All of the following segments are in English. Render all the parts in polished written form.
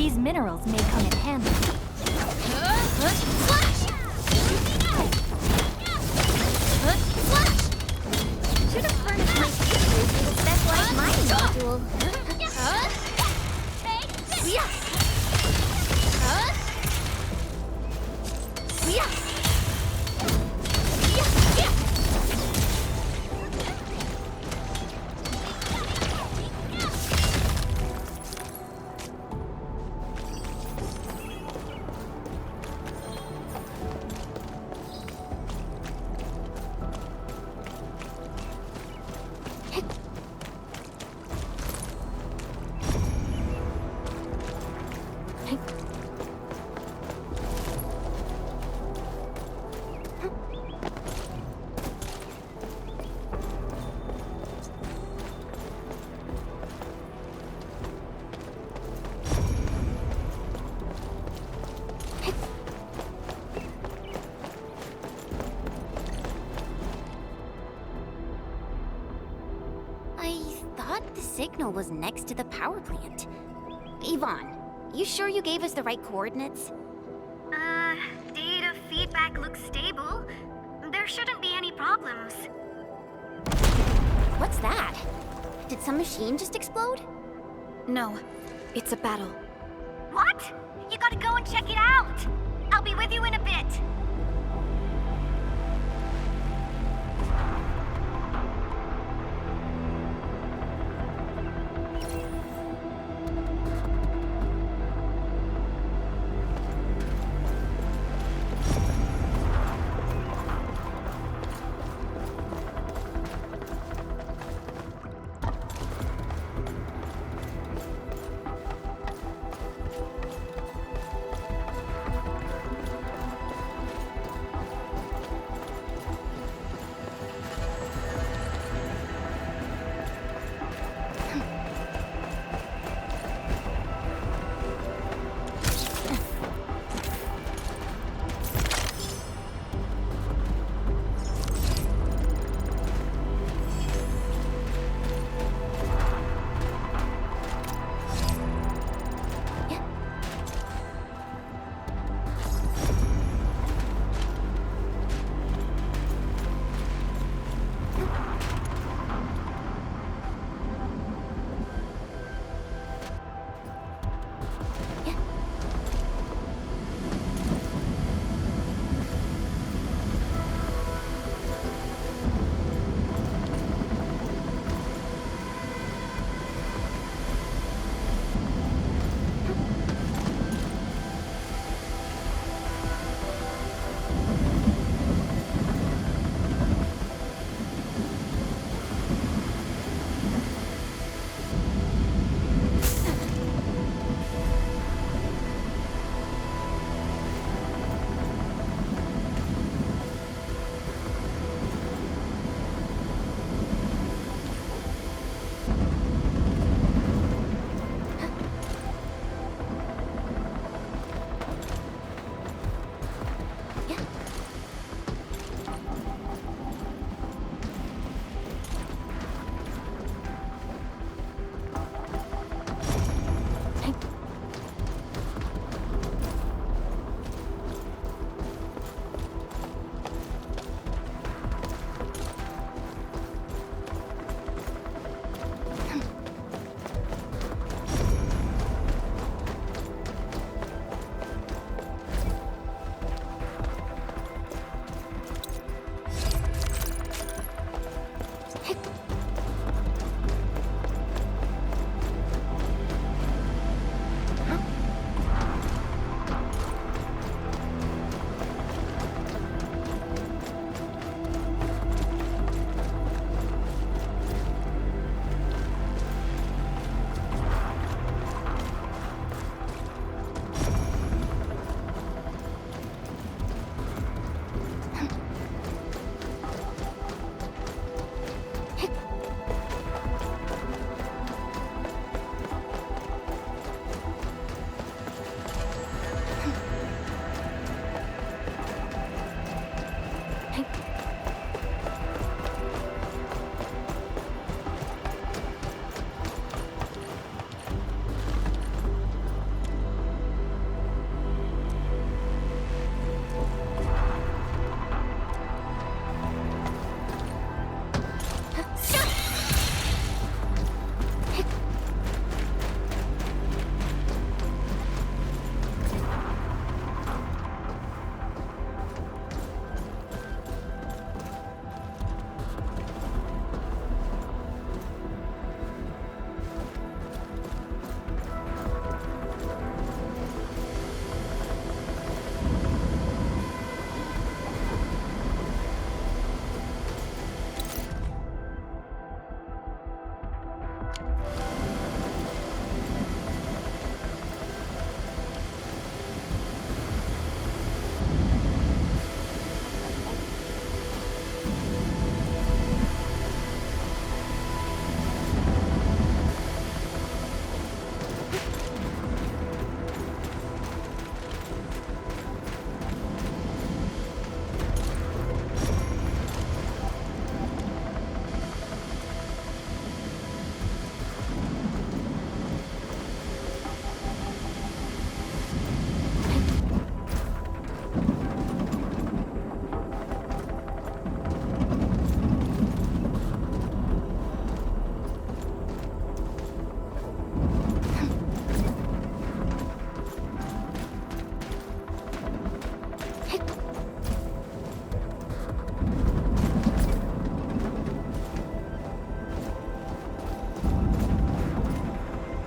These minerals may come in handy. Should have furnished my sisters with a specialized mining module. The signal was next to the power plant. Yvonne, you sure you gave us the right coordinates? Data feedback looks stable. There shouldn't be any problems. What's that? Did some machine just explode? No, it's a battle. What? You gotta go and check it out! I'll be with you in a bit.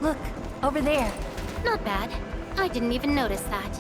Look, over there. Not bad. I didn't even notice that.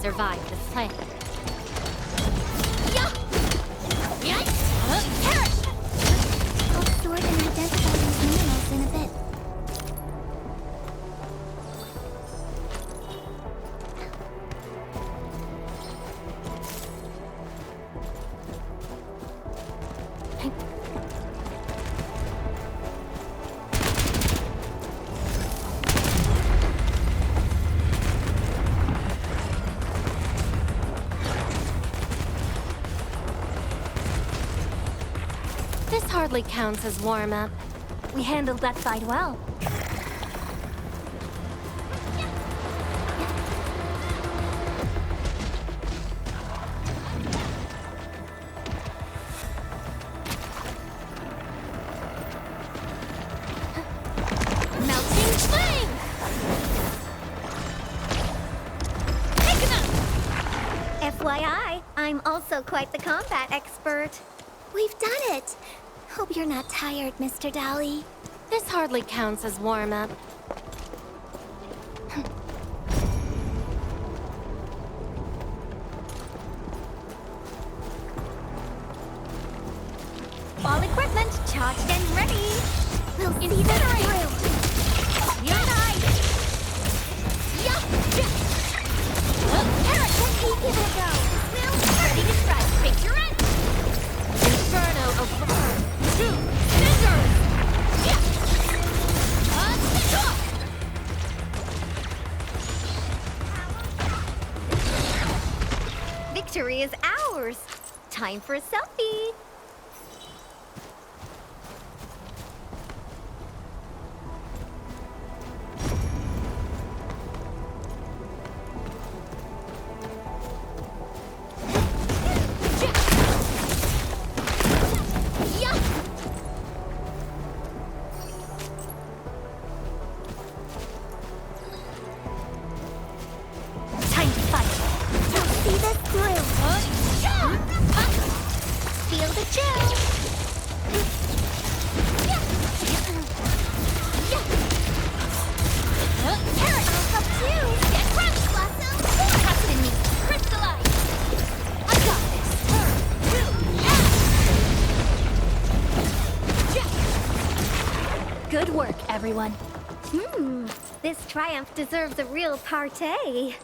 survive the plague. I'll sort and identify these minerals in a bit. This hardly counts as warm-up. We handled that fight well. Melting flame! Taken up! FYI, I'm also quite the combat expert. We've done it! Hope you're not tired, Mr. Dolly. This hardly counts as warm-up. All equipment charged and ready. We'll see this through! You're nice. Eric, let's give it a go! Ready to strike. Face your end. Inferno of Two scissors. Victory is ours. Time for a selfie. Time to fight. We'll see this through! Feel the chill. Eric, I'll help too! Get crushed, Blossom. Captain needs to crystallize. I got this. good work, everyone. This triumph deserves a real party.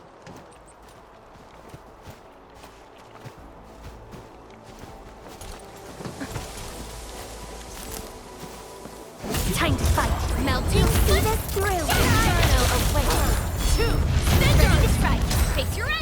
Time to fight. Melting see this through! Inferno awaits. Two ready to strike. Face your edge.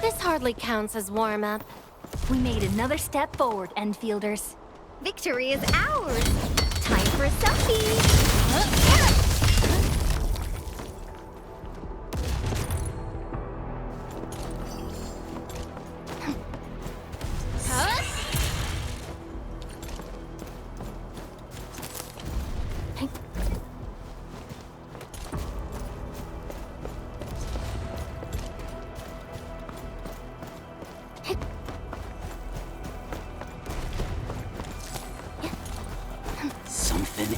This hardly counts as warm-up. We made another step forward, Endfielders. Victory is ours. Time for a selfie.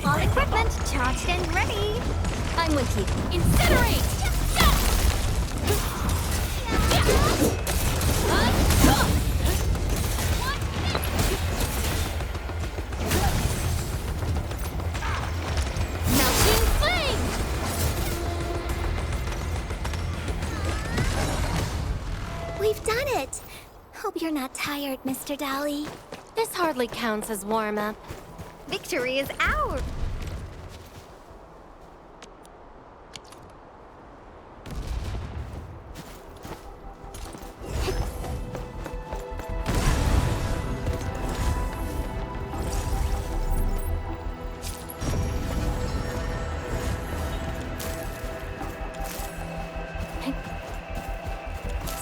All equipment charged and ready. I'm with you. Incinerate! Melting flame! We've done it! Hope you're not tired, Mr. Dolly. This hardly counts as warm-up. Victory is ours.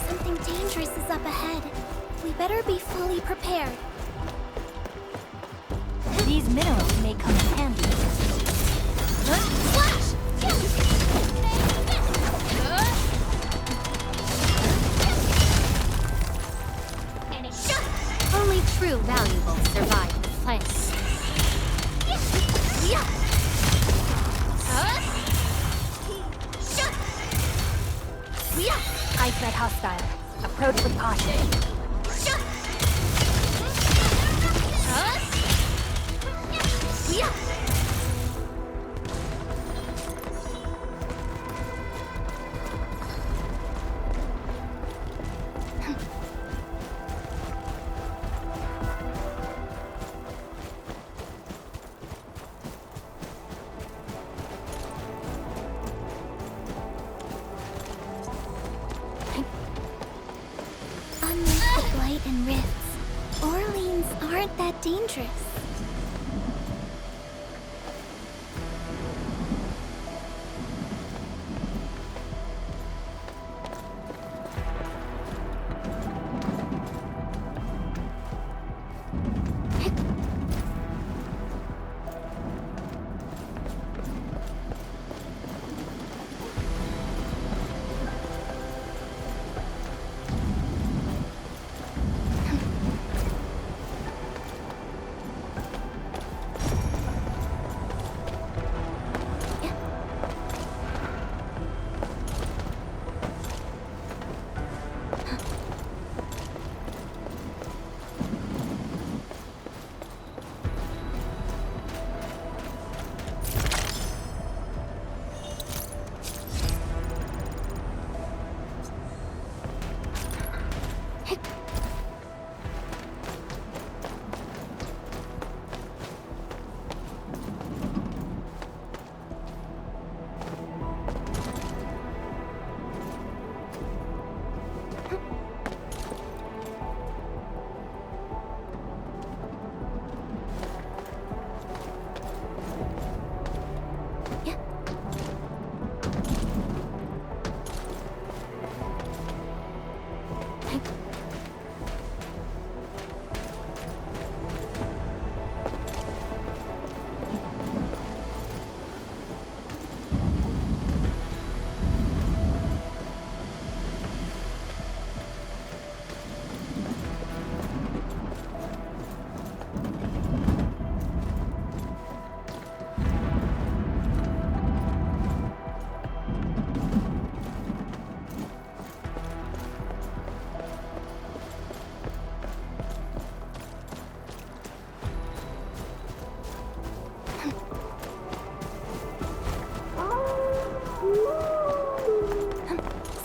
Something dangerous is up ahead. We better be fully prepared. These minerals may come in handy. Flash! Only true valuables survive the flames. Ice Red hostile. Approach with caution. aren't that dangerous.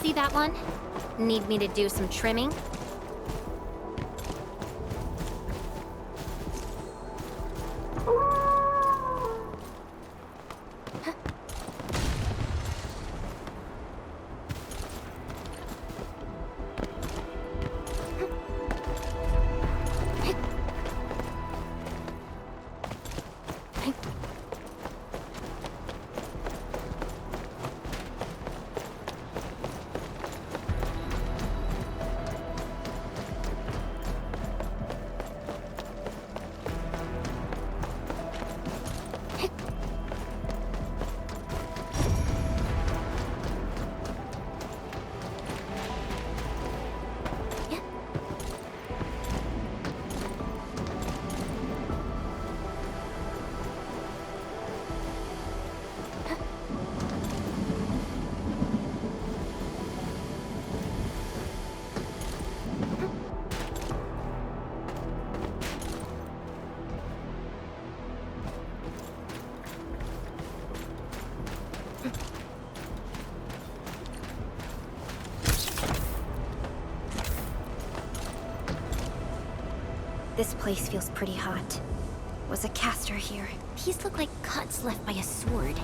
See that one? Need me to do some trimming? This place feels pretty hot. Was a caster here? These look like cuts left by a sword.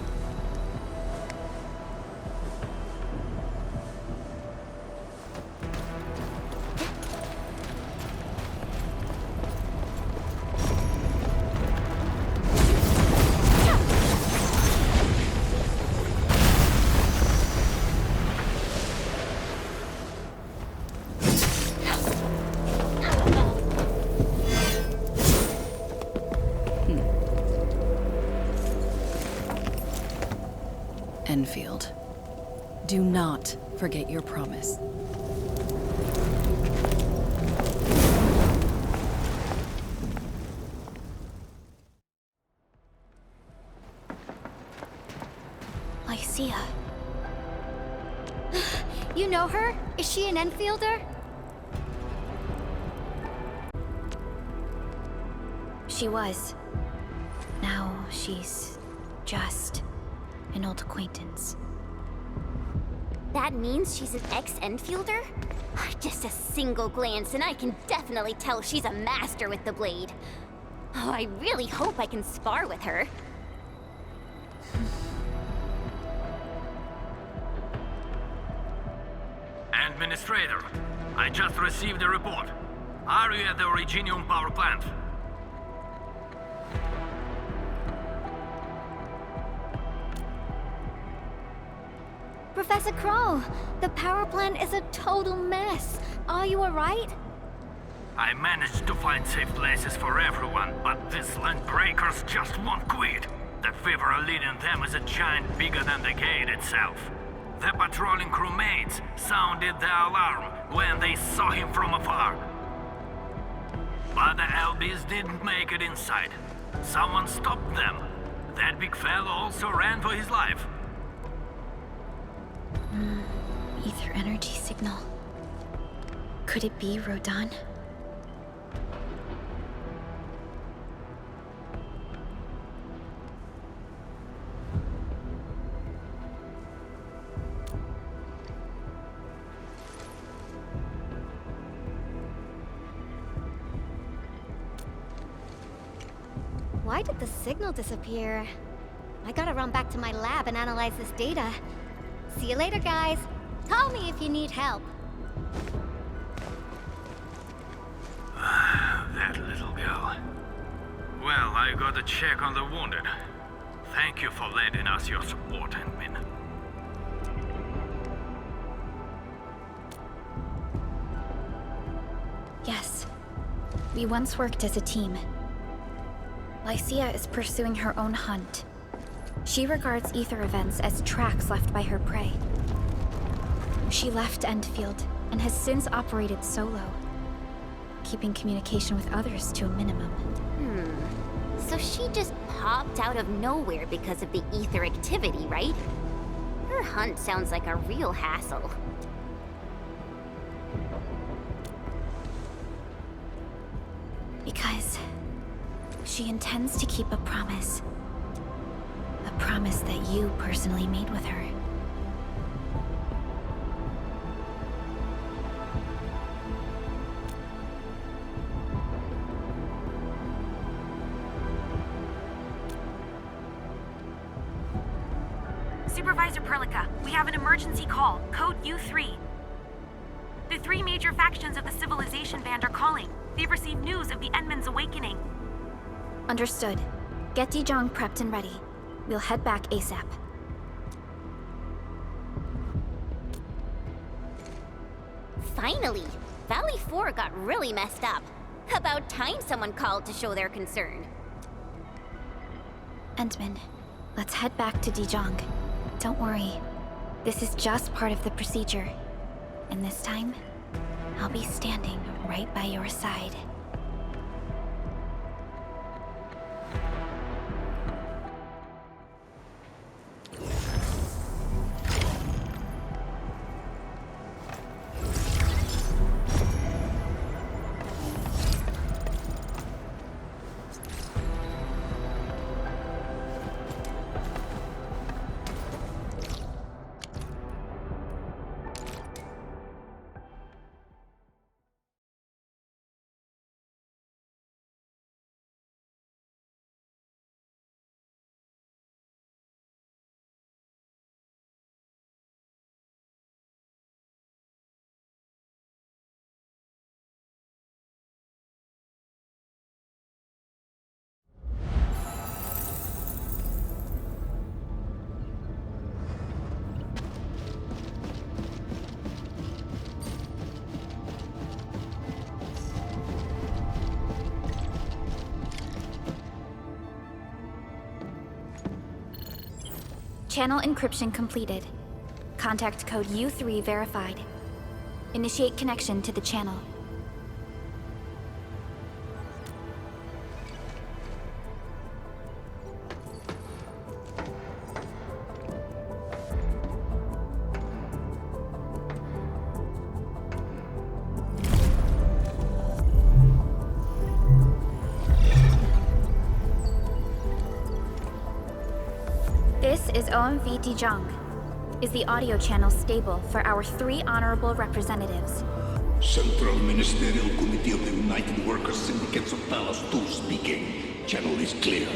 Endfield. Do not forget your promise. Lycia. You know her? Is she an Enfielder? She was. Now she's just an old acquaintance. That means she's an ex-Enfielder? Just a single glance and I can definitely tell she's a master with the blade. Oh, I really hope I can spar with her. Administrator, I just received a report. Are you at the Originium power plant? Professor Crow, the power plant is a total mess. Are you alright? I managed to find safe places for everyone, but these land breakers just won't quit. The fever leading them is a giant bigger than the gate itself. The patrolling crewmates sounded the alarm when they saw him from afar. But the LBs didn't make it inside. Someone stopped them. That big fellow also ran for his life. Ether energy signal. Could it be Rodan? Why did the signal disappear? I gotta run back to my lab and analyze this data. See you later, guys. Call me if you need help. That little girl. Well, I gotta check on the wounded. Thank you for lending us your support, Endmin. Yes. We once worked as a team. Lycia is pursuing her own hunt. She regards ether events as tracks left by her prey. She left Endfield and has since operated solo, keeping communication with others to a minimum. So she just popped out of nowhere because of the ether activity, right? Her hunt sounds like a real hassle. Because she intends to keep a promise. A promise that you personally made with her. Supervisor Perlica, we have an emergency call, code U3. The three major factions of the Civilization Band are calling. They've received news of the Endman's awakening. Understood. Get Dijong prepped and ready. We'll head back ASAP. Finally! Valley 4 got really messed up. About time someone called to show their concern. Endman, let's head back to Dijong. Don't worry. This is just part of the procedure. And this time, I'll be standing right by your side. Channel encryption completed. Contact code U3 verified. Initiate connection to the channel. This is OMV Dijong. Is the audio channel stable for our 3 honorable representatives? Central Ministerial Committee of the United Workers Syndicates of Talos 2 speaking. Channel is clear.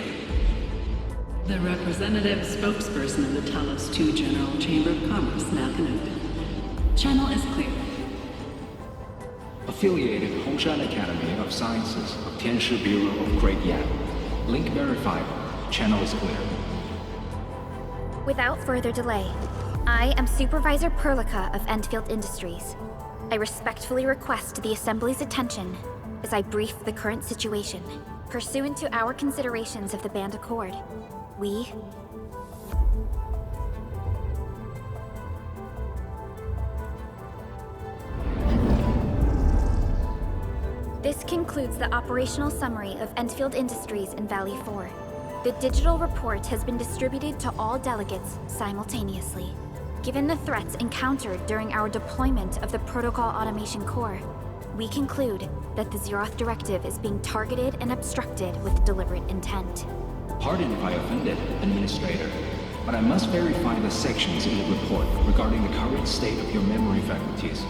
The representative spokesperson of the Talos 2 General Chamber of Commerce now connected. Channel is clear. Affiliated Hongshan Academy of Sciences of Tianshi Bureau of Great Yan. Link verified. Channel is clear. Without further delay, I am Supervisor Perlica of Endfield Industries. I respectfully request the Assembly's attention as I brief the current situation. Pursuant to our considerations of the Band Accord, we... This concludes the operational summary of Endfield Industries in Valley 4. The digital report has been distributed to all delegates simultaneously. Given the threats encountered during our deployment of the Protocol Automation Core, we conclude that the Zeroth Directive is being targeted and obstructed with deliberate intent. Pardon if I offended, Administrator, but I must verify the sections in the report regarding the current state of your memory faculties.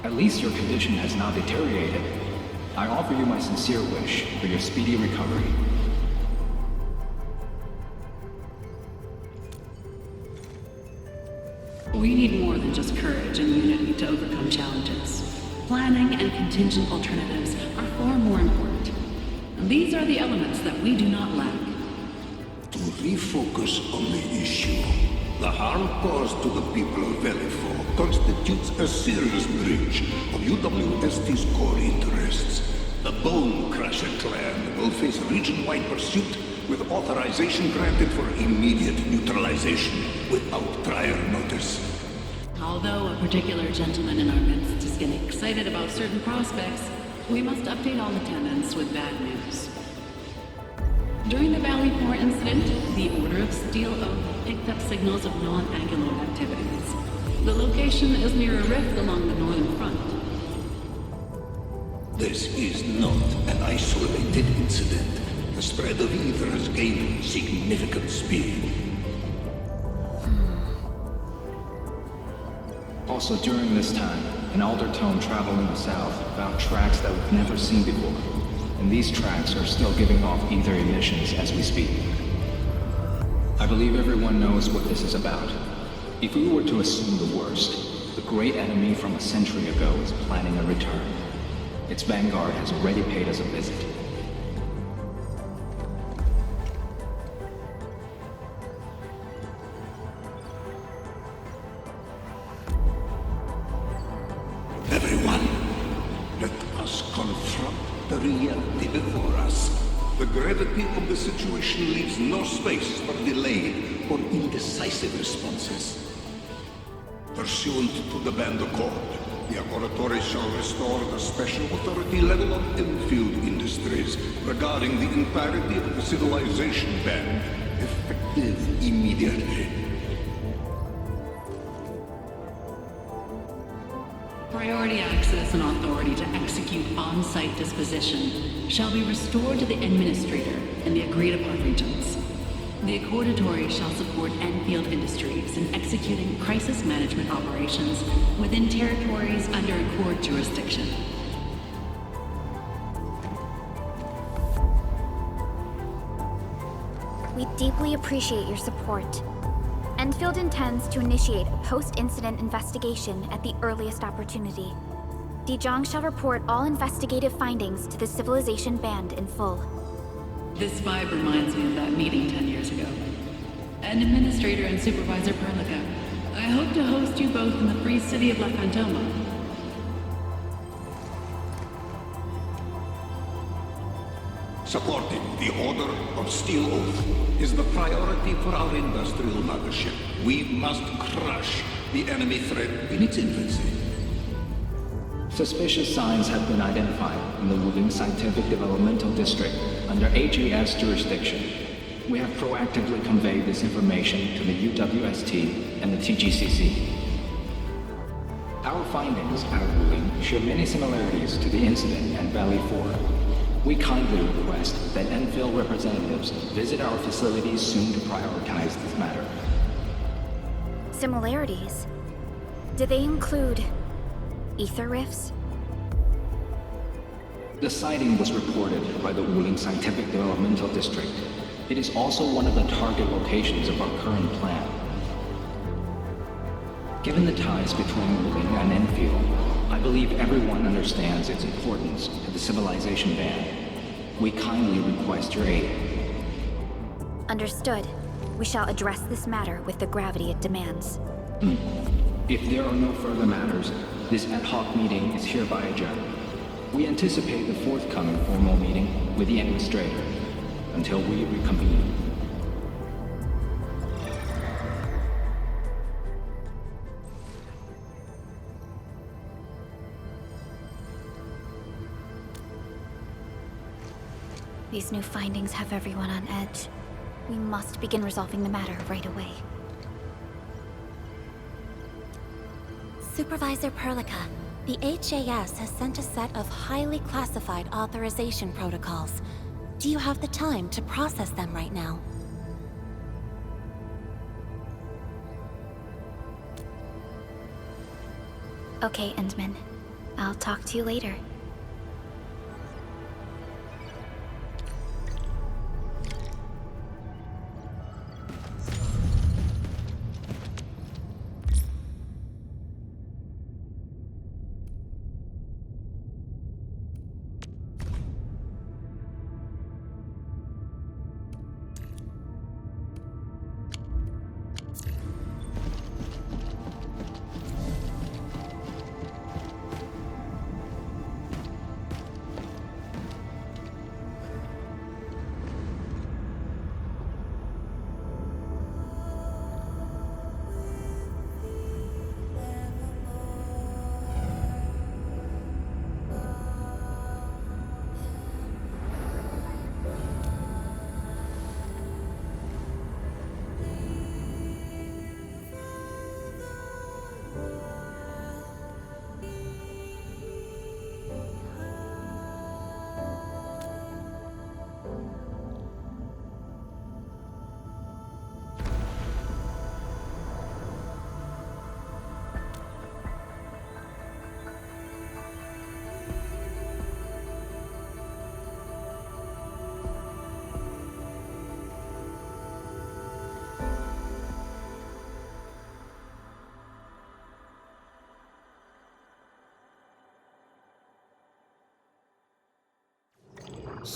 At least your condition has not deteriorated. I offer you my sincere wish for your speedy recovery. We need more than just courage and unity to overcome challenges. Planning and contingent alternatives are far more important. These are the elements that we do not lack. To refocus on the issue, the harm caused to the people of Valley 4 constitutes a serious breach of UWST's core interests. The Bone Crusher clan will face region-wide pursuit with authorization granted for immediate neutralization without prior notice. Although a particular gentleman in our midst is getting excited about certain prospects, we must update all attendants with bad news. During the Valley 4 incident, the Order of Steel Oath picked up signals of non-Anguloid activities. The location is near a rift along the northern front. This is not an isolated incident. The spread of ether has gained significant speed. Also during this time, an Aldertone traveling south found tracks that we've never seen before. And these tracks are still giving off ether emissions as we speak. I believe everyone knows what this is about. If we were to assume the worst, the great enemy from a century ago is planning a return. Its vanguard has already paid us a visit. Everyone, let us confront the reality before us. The gravity of the situation leaves no space for delayed or indecisive responses. Pursuant to the Band Accord, the Laboratory shall restore the special authority level of Endfield Industries regarding the entirety of the civilization band, effective immediately. Priority access and authority to execute on-site disposition shall be restored to the Administrator in the agreed-upon regions. The Accordatory shall support Endfield Industries in executing crisis management operations within territories under Accord jurisdiction. We deeply appreciate your support. Endfield intends to initiate a post-incident investigation at the earliest opportunity. Dijong shall report all investigative findings to the Civilization Band in full. This vibe reminds me of that meeting 10 years ago. And Administrator and Supervisor Perlica, I hope to host you both in the free city of La Fantoma. Supporting the Order of Steel Oath is the priority for our industrial mothership. We must crush the enemy threat in its infancy. Suspicious signs have been identified in the Wuding Scientific Developmental District under HAS jurisdiction. We have proactively conveyed this information to the UWST and the TGCC. Our findings out of Wuding show many similarities to the incident at Valley 4. We kindly request that Endfield representatives visit our facilities soon to prioritize this matter. Similarities? Do they include ether rifts? The sighting was reported by the Wuling Scientific Developmental District. It is also one of the target locations of our current plan. Given the ties between Wuling and Enfield, I believe everyone understands its importance to the civilization band. We kindly request your aid. Understood. We shall address this matter with the gravity it demands. If there are no further matters, this ad hoc meeting is hereby adjourned. We anticipate the forthcoming formal meeting with the administrator until we reconvene. These new findings have everyone on edge. We must begin resolving the matter right away. Supervisor Perlica, the HAS has sent a set of highly classified authorization protocols. Do you have the time to process them right now? Okay, Endman. I'll talk to you later.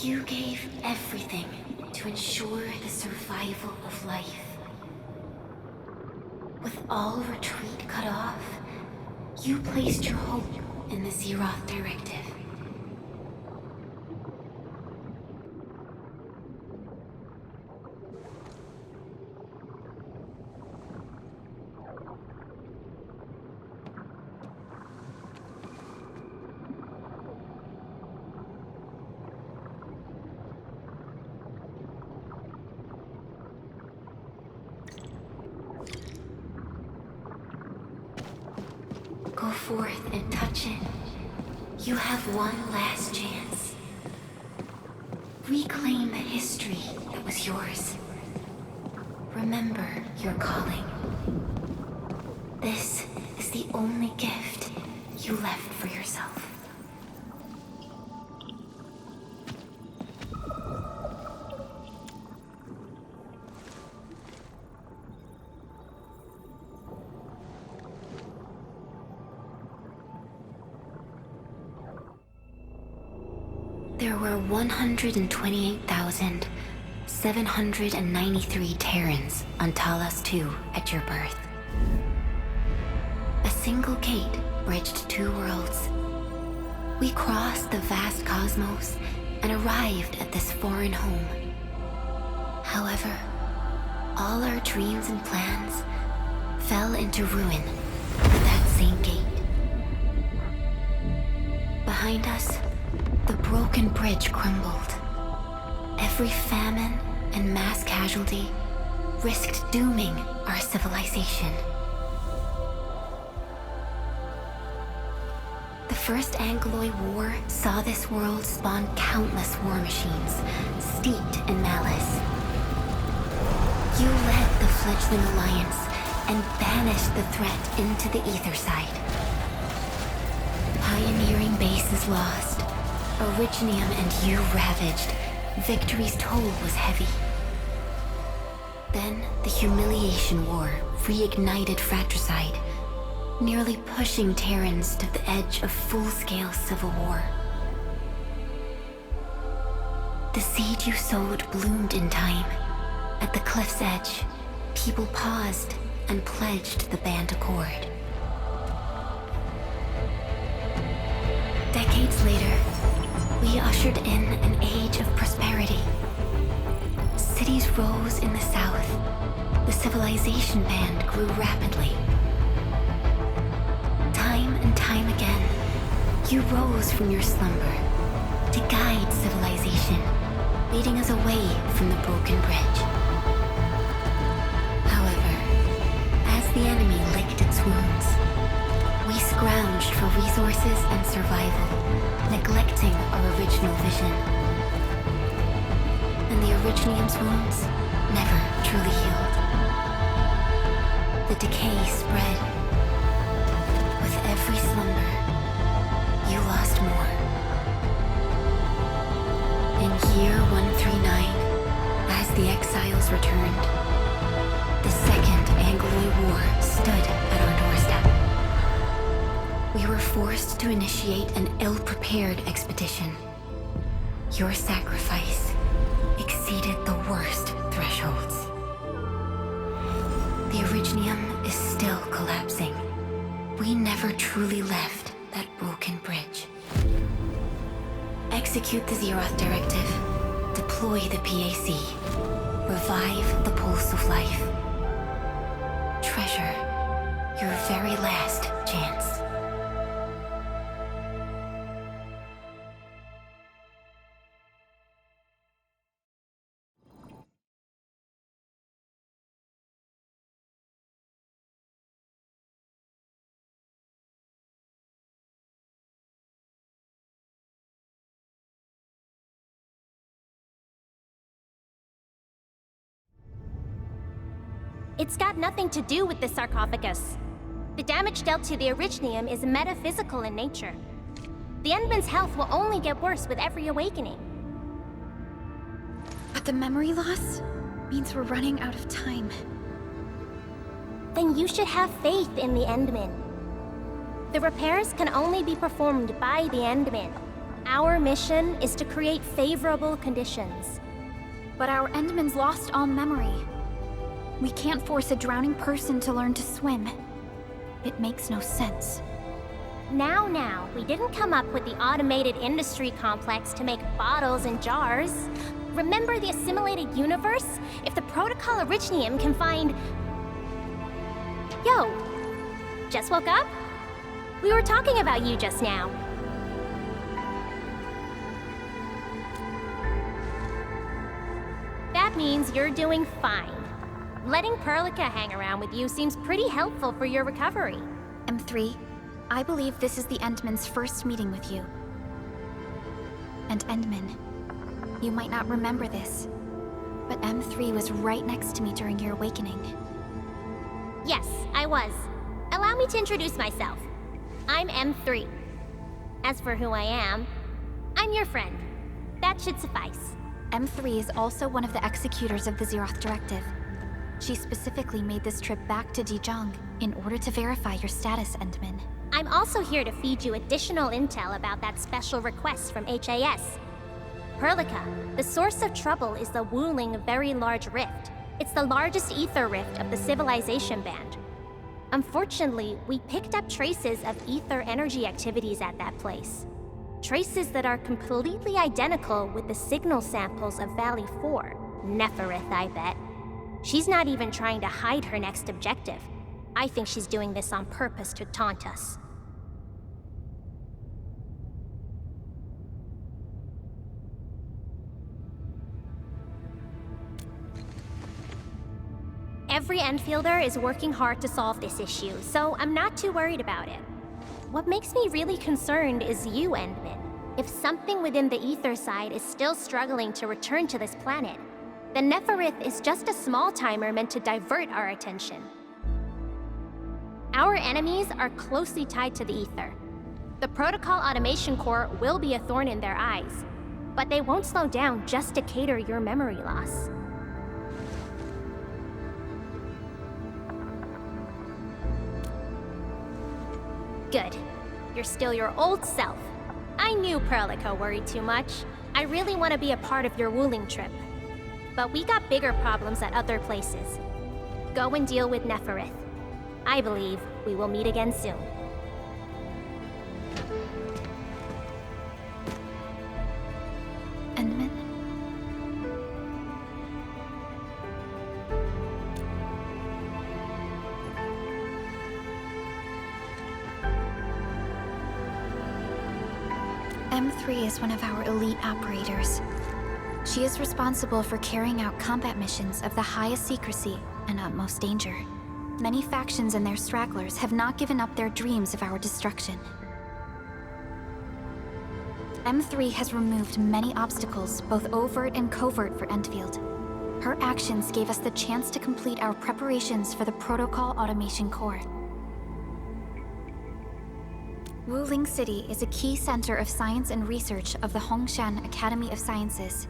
You gave everything to ensure the survival of life. With all retreat cut off, you placed your hope in the Zeroth Directive. Go forth and touch it. You have one last chance. Reclaim the history that was yours. Remember your calling. This is the only gift you left for yourself. There were 128,793 Terrans on Talos 2 at your birth. A single gate bridged two worlds. We crossed the vast cosmos and arrived at this foreign home. However, all our dreams and plans fell into ruin at that same gate. Behind us, the broken bridge crumbled. Every famine and mass casualty risked dooming our civilization. The First Angloid War saw this world spawn countless war machines, steeped in malice. You led the fledgling alliance and banished the threat into the ether side. Pioneering base is lost. Originium and you ravaged. Victory's toll was heavy. Then, the Humiliation War reignited fratricide, nearly pushing Terrans to the edge of full-scale civil war. The seed you sowed bloomed in time. At the cliff's edge, people paused and pledged the band accord. Decades later, we ushered in an age of prosperity. Cities rose in the south. The civilization band grew rapidly. Time and time again, you rose from your slumber to guide civilization, leading us away from the broken bridge. However, as the enemy licked its wounds, we scrounged for resources and survival, neglecting our original vision. And the Originium's wounds never truly healed. The decay spread. With every slumber, you lost more. In year 139, as the exiles returned, the Second Anglo War stood at our doorstep. We were forced to initiate an ill-prepared expedition. Your sacrifice exceeded the worst thresholds. The Originium is still collapsing. We never truly left that broken bridge. Execute the Zeroth Directive. Deploy the PAC. Revive the Pulse of Life. Treasure your very last chance. It's got nothing to do with the sarcophagus. The damage dealt to the Originium is metaphysical in nature. The Endman's health will only get worse with every awakening. But the memory loss means we're running out of time. Then you should have faith in the Endman. The repairs can only be performed by the Endman. Our mission is to create favorable conditions. But our Endman's lost all memory. We can't force a drowning person to learn to swim. It makes no sense. Now, we didn't come up with the automated industry complex to make bottles and jars. Remember the assimilated universe? If the Protocol Originium can find... Yo! Just woke up? We were talking about you just now. That means you're doing fine. Letting Perlica hang around with you seems pretty helpful for your recovery. M3, I believe this is the Endman's first meeting with you. And Endman, you might not remember this, but M3 was right next to me during your awakening. Yes, I was. Allow me to introduce myself. I'm M3. As for who I am, I'm your friend. That should suffice. M3 is also one of the executors of the Zeroth Directive. She specifically made this trip back to Dijon in order to verify your status, Endman. I'm also here to feed you additional intel about that special request from HAS. Perlica, the source of trouble is the Wuling Very Large Rift. It's the largest ether rift of the Civilization Band. Unfortunately, we picked up traces of ether energy activities at that place. Traces that are completely identical with the signal samples of Valley 4. Neferith, I bet. She's not even trying to hide her next objective. I think she's doing this on purpose to taunt us. Every Endfielder is working hard to solve this issue, so I'm not too worried about it. What makes me really concerned is you, Endman. If something within the ether side is still struggling to return to this planet, then Neferith is just a small timer meant to divert our attention. Our enemies are closely tied to the ether. The Protocol Automation Core will be a thorn in their eyes, but they won't slow down just to cater your memory loss. Good. You're still your old self. I knew Perlica worried too much. I really want to be a part of your Wuling trip. But we got bigger problems at other places. Go and deal with Neferith. I believe we will meet again soon. Endman? M3 is one of our elite operators. She is responsible for carrying out combat missions of the highest secrecy and utmost danger. Many factions and their stragglers have not given up their dreams of our destruction. M3 has removed many obstacles, both overt and covert, for Endfield. Her actions gave us the chance to complete our preparations for the Protocol Automation Core. Wuling City is a key center of science and research of the Hongshan Academy of Sciences.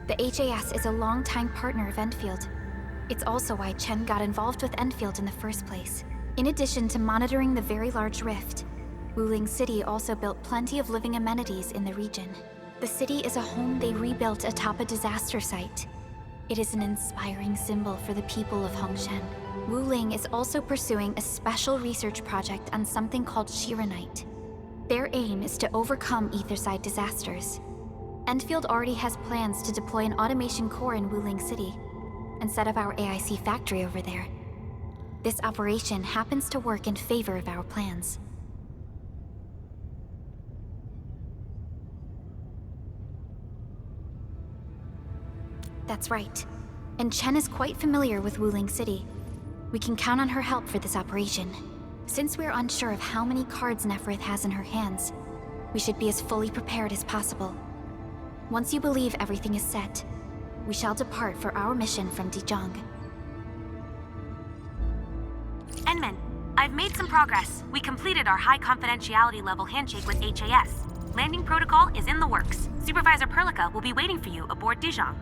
The HAS is a longtime partner of Endfield. It's also why Chen got involved with Endfield in the first place. In addition to monitoring the very large rift, Wuling City also built plenty of living amenities in the region. The city is a home they rebuilt atop a disaster site. It is an inspiring symbol for the people of Hongshan. Wuling is also pursuing a special research project on something called Shiranite. Their aim is to overcome Etherside disasters. Endfield already has plans to deploy an automation core in Wuling City and set up our AIC factory over there. This operation happens to work in favor of our plans. That's right. And Chen is quite familiar with Wuling City. We can count on her help for this operation. Since we're unsure of how many cards Neferith has in her hands, we should be as fully prepared as possible. Once you believe everything is set, we shall depart for our mission from Dijiang. Enman, I've made some progress. We completed our high confidentiality level handshake with HAS. Landing protocol is in the works. Supervisor Perlica will be waiting for you aboard Dijiang.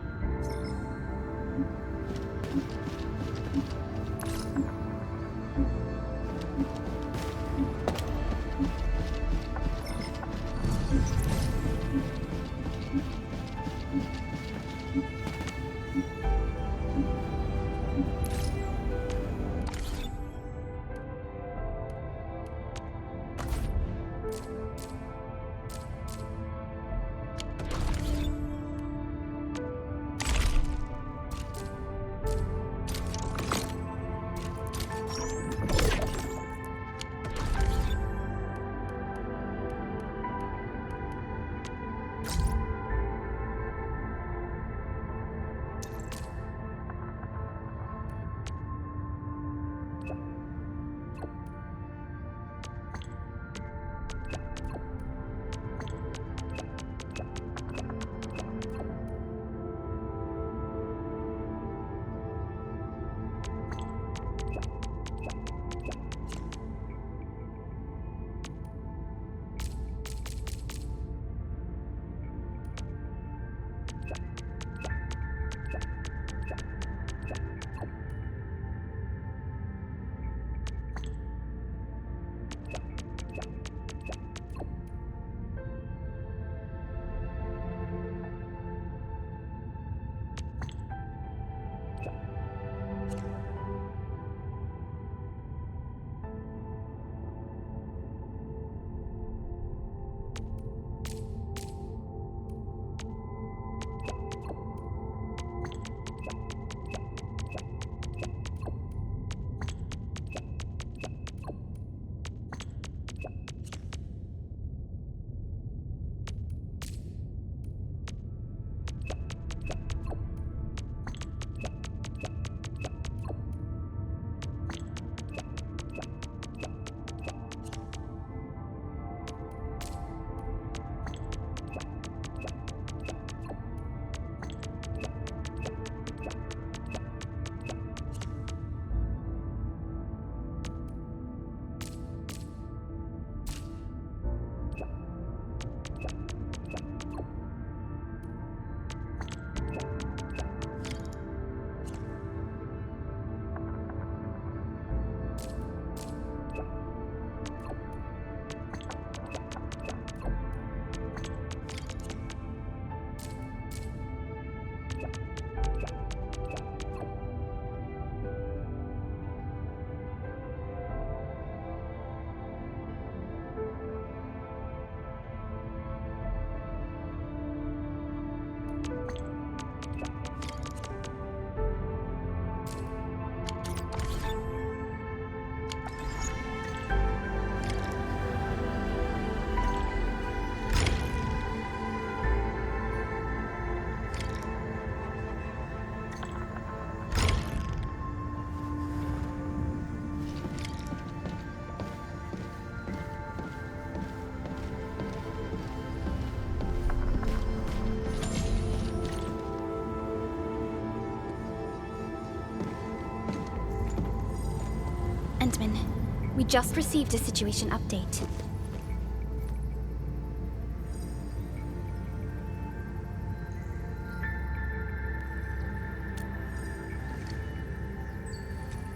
Entman. We just received a situation update.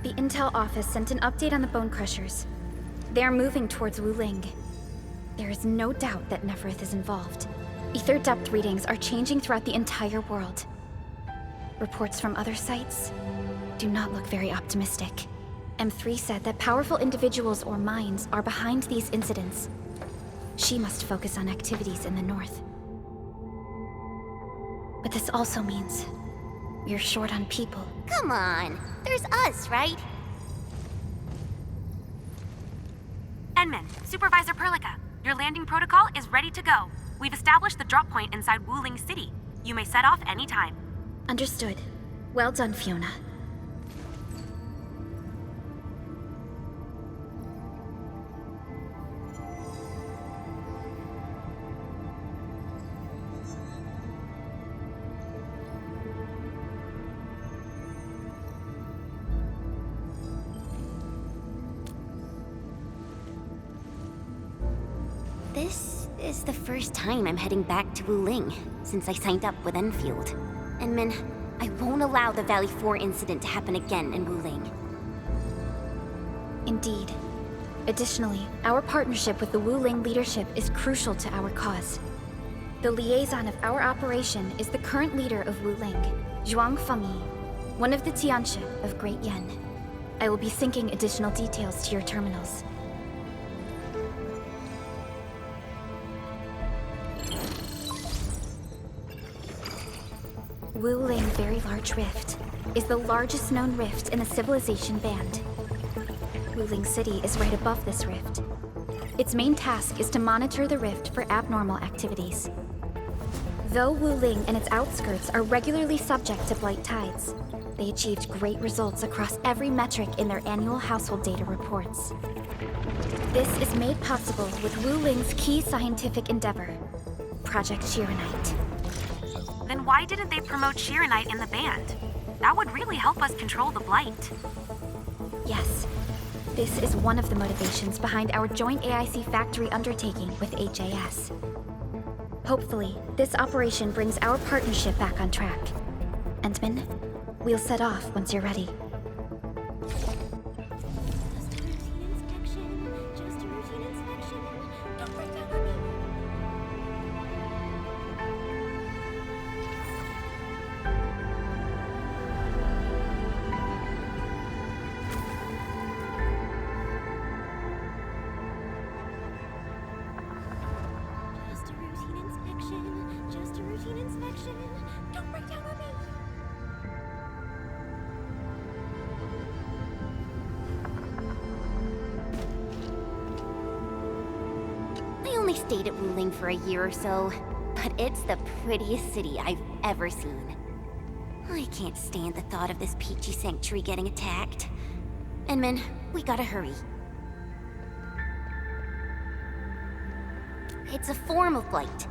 The Intel office sent an update on the Bone Crushers. They are moving towards Wuling. There is no doubt that Neferith is involved. Ether depth readings are changing throughout the entire world. Reports from other sites do not look very optimistic. M3 said that powerful individuals or minds are behind these incidents. She must focus on activities in the north. But this also means we're short on people. Come on, there's us, right? Enman, Supervisor Perlica, your landing protocol is ready to go. We've established the drop point inside Wuling City. You may set off anytime. Understood. Well done, Fiona. This is the first time I'm heading back to Wuling since I signed up with Endfield. Enman, I won't allow the Valley 4 incident to happen again in Wuling. Indeed. Additionally, our partnership with the Wuling leadership is crucial to our cause. The liaison of our operation is the current leader of Wuling, Zhuang Fengyi, one of the Tianxia of Great Yen. I will be syncing additional details to your terminals. Wuling Very Large Rift is the largest known rift in the Civilization Band. Wuling City is right above this rift. Its main task is to monitor the rift for abnormal activities. Though Wuling and its outskirts are regularly subject to blight tides, they achieved great results across every metric in their annual household data reports. This is made possible with Wuling's key scientific endeavor, Project Shiranite. Then why didn't they promote Shiranite in the band? That would really help us control the blight. Yes. This is one of the motivations behind our joint AIC factory undertaking with HAS. Hopefully, this operation brings our partnership back on track. Entman, we'll set off once you're ready. I only stayed at Wuling for a year or so, but it's the prettiest city I've ever seen. I can't stand the thought of this peachy sanctuary getting attacked. Enman, we gotta hurry. It's a form of blight.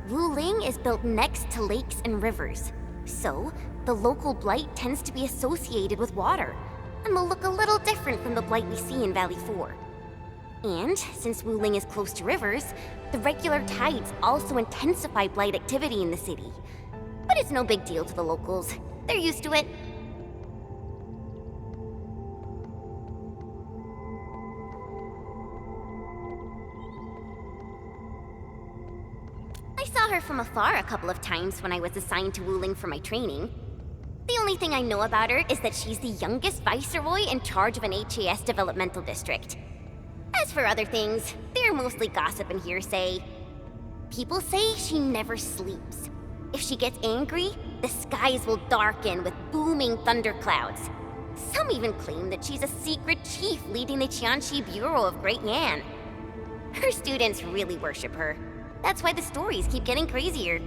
Wuling is built next to lakes and rivers, so the local blight tends to be associated with water, and will look a little different from the blight we see in Valley 4. And since Wuling is close to rivers, the regular tides also intensify blight activity in the city. But it's no big deal to the locals. They're used to it. I saw her from afar a couple of times when I was assigned to Wuling for my training. The only thing I know about her is that she's the youngest viceroy in charge of an HAS developmental district. As for other things, they're mostly gossip and hearsay. People say she never sleeps. If she gets angry, the skies will darken with booming thunderclouds. Some even claim that she's a secret chief leading the Qianxi Bureau of Great Yan. Her students really worship her. That's why the stories keep getting crazier.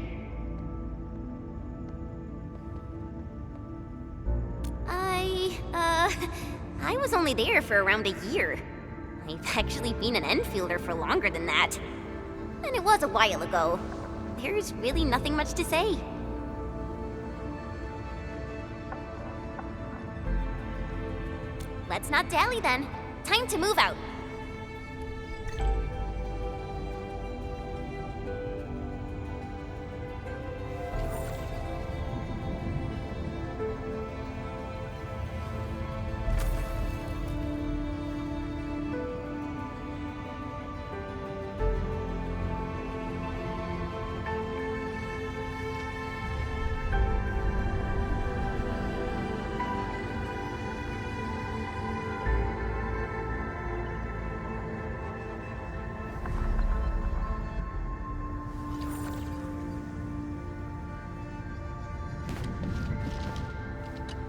I was only there for around a year. I've actually been an Enfielder for longer than that. And it was a while ago. There's really nothing much to say. Let's not dally then. time to move out.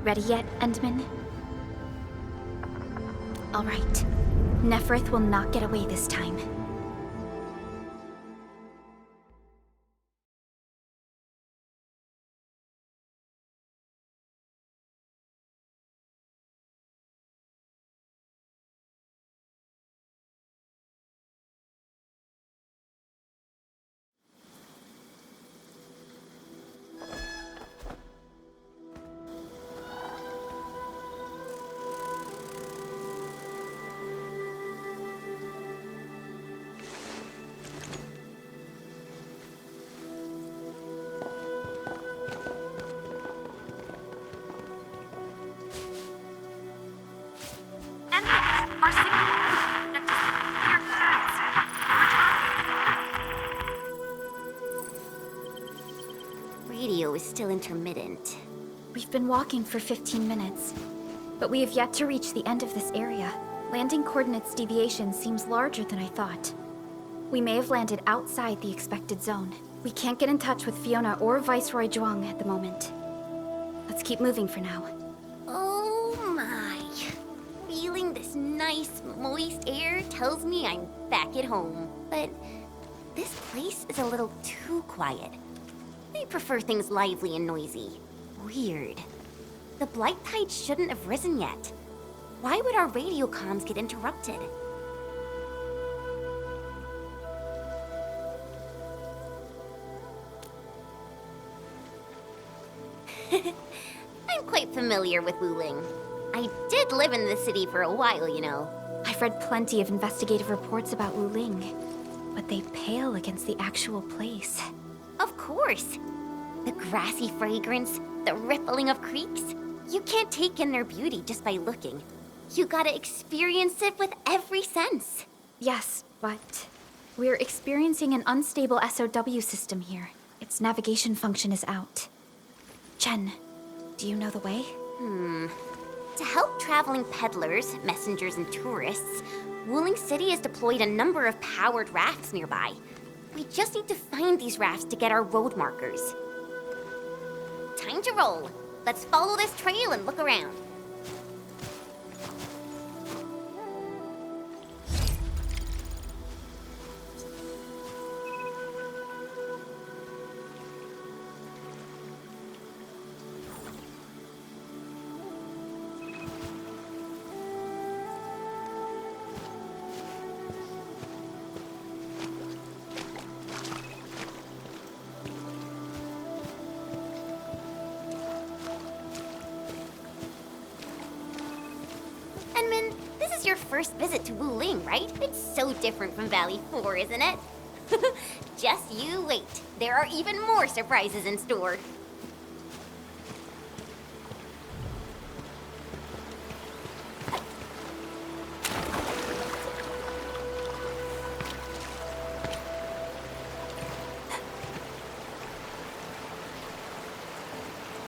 Ready yet, Endman? All right. Neferith will not get away this time. Our signal Radio is still intermittent. We've been walking for 15 minutes, but we have yet to reach the end of this area. Landing coordinates deviation seems larger than I thought. We may have landed outside the expected zone. We can't get in touch with Fiona or Viceroy Zhuang at the moment. Let's keep moving for now. Oh my. Feeling this nice, moist air tells me I'm back at home. But this place is a little too quiet. I prefer things lively and noisy. Weird. The Blight Tide shouldn't have risen yet. Why would our radio comms get interrupted? I'm quite familiar with Wuling. I did live in the city for a while, you know. I've read plenty of investigative reports about Wuling, but they pale against the actual place. Of course. The grassy fragrance, the rippling of creeks. You can't take in their beauty just by looking. You gotta experience it with every sense. Yes, but we're experiencing an unstable SOW system here. Its navigation function is out. Chen, do you know the way? To help traveling peddlers, messengers, and tourists, Wuling City has deployed a number of powered rafts nearby. We just need to find these rafts to get our road markers. Time to roll. Let's follow this trail and look around. Enman, this is your first visit to Wuling, right? It's so different from Valley 4, isn't it? Just you wait. There are even more surprises in store.